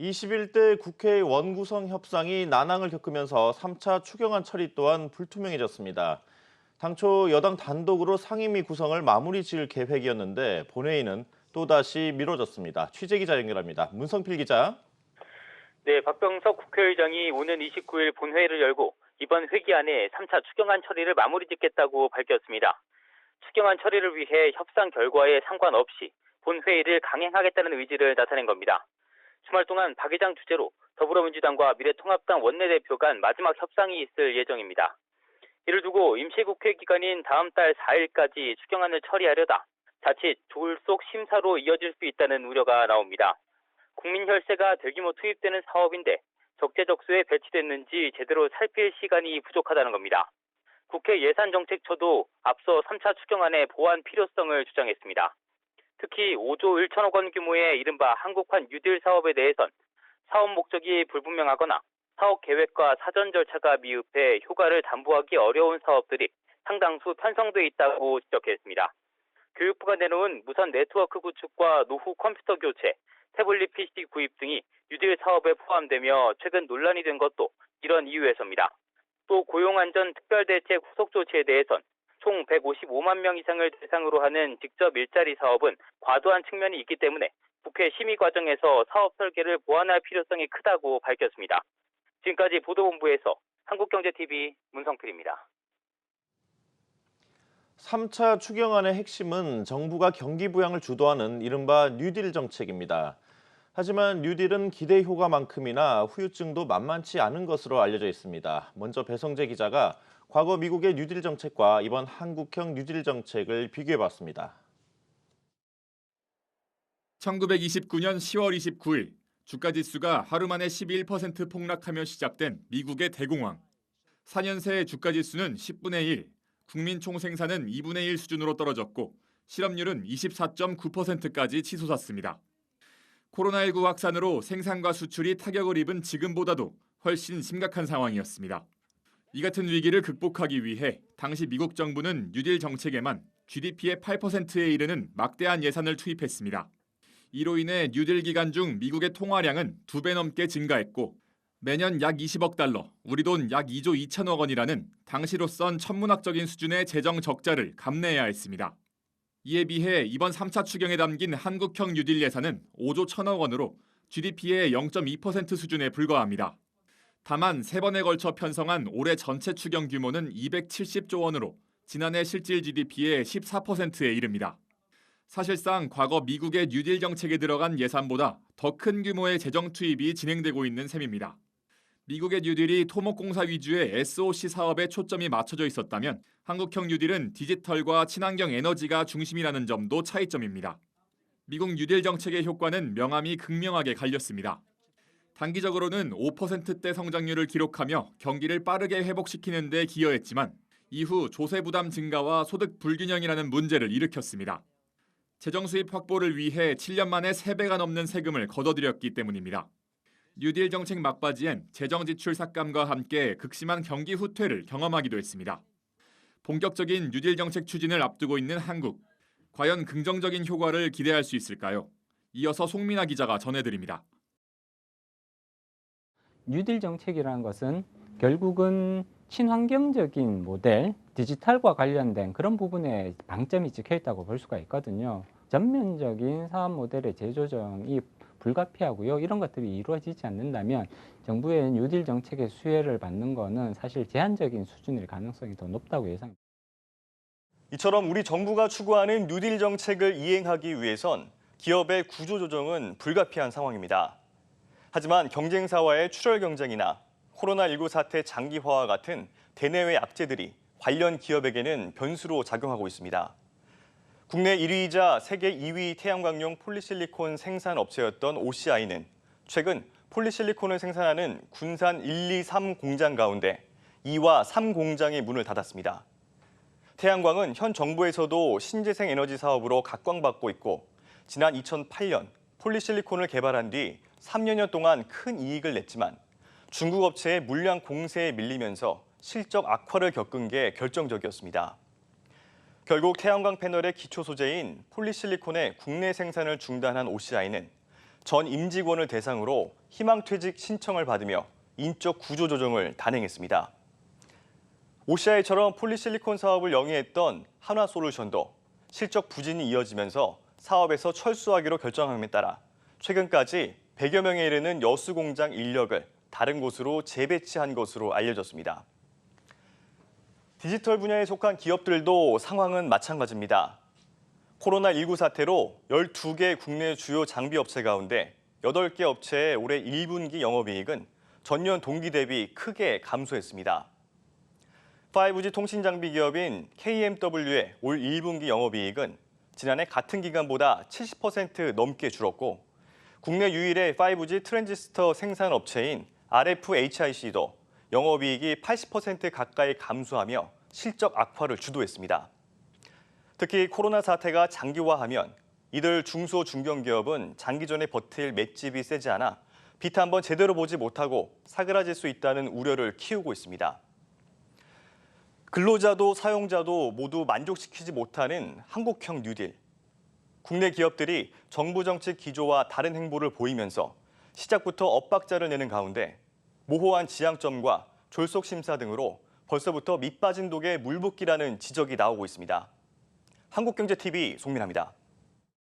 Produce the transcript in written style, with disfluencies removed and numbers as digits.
21대 국회 원구성 협상이 난항을 겪으면서 3차 추경안 처리 또한 불투명해졌습니다. 당초 여당 단독으로 상임위 구성을 마무리 지을 계획이었는데 본회의는 또다시 미뤄졌습니다. 취재 기자 연결합니다. 문성필 기자. 네, 박병석 국회의장이 오는 29일 본회의를 열고 이번 회기 안에 3차 추경안 처리를 마무리 짓겠다고 밝혔습니다. 추경안 처리를 위해 협상 결과에 상관없이 본회의를 강행하겠다는 의지를 나타낸 겁니다. 주말 동안 박 의장 주재로 더불어민주당과 미래통합당 원내대표 간 마지막 협상이 있을 예정입니다. 이를 두고 임시국회 기간인 다음 달 4일까지 추경안을 처리하려다 자칫 졸속 심사로 이어질 수 있다는 우려가 나옵니다. 국민 혈세가 대규모 투입되는 사업인데 적재적소에 배치됐는지 제대로 살필 시간이 부족하다는 겁니다. 국회 예산정책처도 앞서 3차 추경안의 보완 필요성을 주장했습니다. 특히 5조 1천억 원 규모의 이른바 한국판 뉴딜 사업에 대해선 사업 목적이 불분명하거나 사업 계획과 사전 절차가 미흡해 효과를 담보하기 어려운 사업들이 상당수 편성돼 있다고 지적했습니다. 교육부가 내놓은 무선 네트워크 구축과 노후 컴퓨터 교체, 태블릿 PC 구입 등이 뉴딜 사업에 포함되며 최근 논란이 된 것도 이런 이유에서입니다. 또 고용안전 특별대책 후속 조치에 대해선 총 155만 명 이상을 대상으로 하는 직접 일자리 사업은 과도한 측면이 있기 때문에 국회 심의 과정에서 사업 설계를 보완할 필요성이 크다고 밝혔습니다. 지금까지 보도본부에서 한국경제TV 문성필입니다. 3차 추경안의 핵심은 정부가 경기 부양을 주도하는 이른바 뉴딜 정책입니다. 하지만 뉴딜은 기대 효과만큼이나 후유증도 만만치 않은 것으로 알려져 있습니다. 먼저 배성재 기자가 과거 미국의 뉴딜 정책과 이번 한국형 뉴딜 정책을 비교해봤습니다. 1929년 10월 29일 주가지수가 하루 만에 11% 폭락하며 시작된 미국의 대공황. 4년 새 주가지수는 10분의 1, 국민 총생산은 2분의 1 수준으로 떨어졌고 실업률은 24.9%까지 치솟았습니다. 코로나19 확산으로 생산과 수출이 타격을 입은 지금보다도 훨씬 심각한 상황이었습니다. 이 같은 위기를 극복하기 위해 당시 미국 정부는 뉴딜 정책에만 GDP의 8%에 이르는 막대한 예산을 투입했습니다. 이로 인해 뉴딜 기간 중 미국의 통화량은 2배 넘게 증가했고 매년 약 20억 달러, 우리 돈 약 2조 2천억 원이라는 당시로선 천문학적인 수준의 재정 적자를 감내해야 했습니다. 이에 비해 이번 3차 추경에 담긴 한국형 뉴딜 예산은 5조 1천억 원으로 GDP의 0.2% 수준에 불과합니다. 다만 3번에 걸쳐 편성한 올해 전체 추경 규모는 270조 원으로 지난해 실질 GDP의 14%에 이릅니다. 사실상 과거 미국의 뉴딜 정책에 들어간 예산보다 더 큰 규모의 재정 투입이 진행되고 있는 셈입니다. 미국의 뉴딜이 토목공사 위주의 SOC 사업에 초점이 맞춰져 있었다면 한국형 뉴딜은 디지털과 친환경 에너지가 중심이라는 점도 차이점입니다. 미국 뉴딜 정책의 효과는 명암이 극명하게 갈렸습니다. 단기적으로는 5%대 성장률을 기록하며 경기를 빠르게 회복시키는 데 기여했지만 이후 조세 부담 증가와 소득 불균형이라는 문제를 일으켰습니다. 재정 수입 확보를 위해 7년 만에 3배가 넘는 세금을 걷어들였기 때문입니다. 뉴딜 정책 막바지엔 재정 지출 삭감과 함께 극심한 경기 후퇴를 경험하기도 했습니다. 본격적인 뉴딜 정책 추진을 앞두고 있는 한국. 과연 긍정적인 효과를 기대할 수 있을까요? 이어서 송민아 기자가 전해드립니다. 뉴딜 정책이라는 것은 결국은 친환경적인 모델, 디지털과 관련된 그런 부분에 방점이 찍혀 있다고 볼 수가 있거든요. 전면적인 사업 모델의 재조정이 불가피하고요. 이런 것들이 이루어지지 않는다면 정부의 뉴딜 정책의 수혜를 받는 것은 사실 제한적인 수준일 가능성이 더 높다고 예상합니다. 이처럼 우리 정부가 추구하는 뉴딜 정책을 이행하기 위해선 기업의 구조조정은 불가피한 상황입니다. 하지만 경쟁사와의 출혈 경쟁이나 코로나19 사태 장기화와 같은 대내외 악재들이 관련 기업에게는 변수로 작용하고 있습니다. 국내 1위이자 세계 2위 태양광용 폴리실리콘 생산 업체였던 OCI는 최근 폴리실리콘을 생산하는 군산 1, 2, 3 공장 가운데 2와 3 공장이 문을 닫았습니다. 태양광은 현 정부에서도 신재생 에너지 사업으로 각광받고 있고 지난 2008년 폴리실리콘을 개발한 뒤 3년여 동안 큰 이익을 냈지만 중국 업체의 물량 공세에 밀리면서 실적 악화를 겪은 게 결정적이었습니다. 결국 태양광 패널의 기초 소재인 폴리실리콘의 국내 생산을 중단한 OCI는 전 임직원을 대상으로 희망퇴직 신청을 받으며 인적 구조조정을 단행했습니다. OCI처럼 폴리실리콘 사업을 영위했던 한화솔루션도 실적 부진이 이어지면서 사업에서 철수하기로 결정함에 따라 최근까지 100여 명에 이르는 여수 공장 인력을 다른 곳으로 재배치한 것으로 알려졌습니다. 디지털 분야에 속한 기업들도 상황은 마찬가지입니다. 코로나19 사태로 12개 국내 주요 장비 업체 가운데 8개 업체의 올해 1분기 영업이익은 전년 동기 대비 크게 감소했습니다. 5G 통신 장비 기업인 KMW의 올 1분기 영업이익은 지난해 같은 기간보다 70% 넘게 줄었고 국내 유일의 5G 트랜지스터 생산 업체인 RFHIC도 영업이익이 80% 가까이 감소하며 실적 악화를 주도했습니다. 특히 코로나 사태가 장기화하면 이들 중소 중견기업은 장기전에 버틸 맷집이 세지 않아 빛 한번 제대로 보지 못하고 사그라질 수 있다는 우려를 키우고 있습니다. 근로자도 사용자도 모두 만족시키지 못하는 한국형 뉴딜. 국내 기업들이 정부 정책 기조와 다른 행보를 보이면서 시작부터 엇박자를 내는 가운데 모호한 지향점과 졸속 심사 등으로 벌써부터 밑 빠진 독에 물 붓기라는 지적이 나오고 있습니다. 한국경제TV 송민아입니다.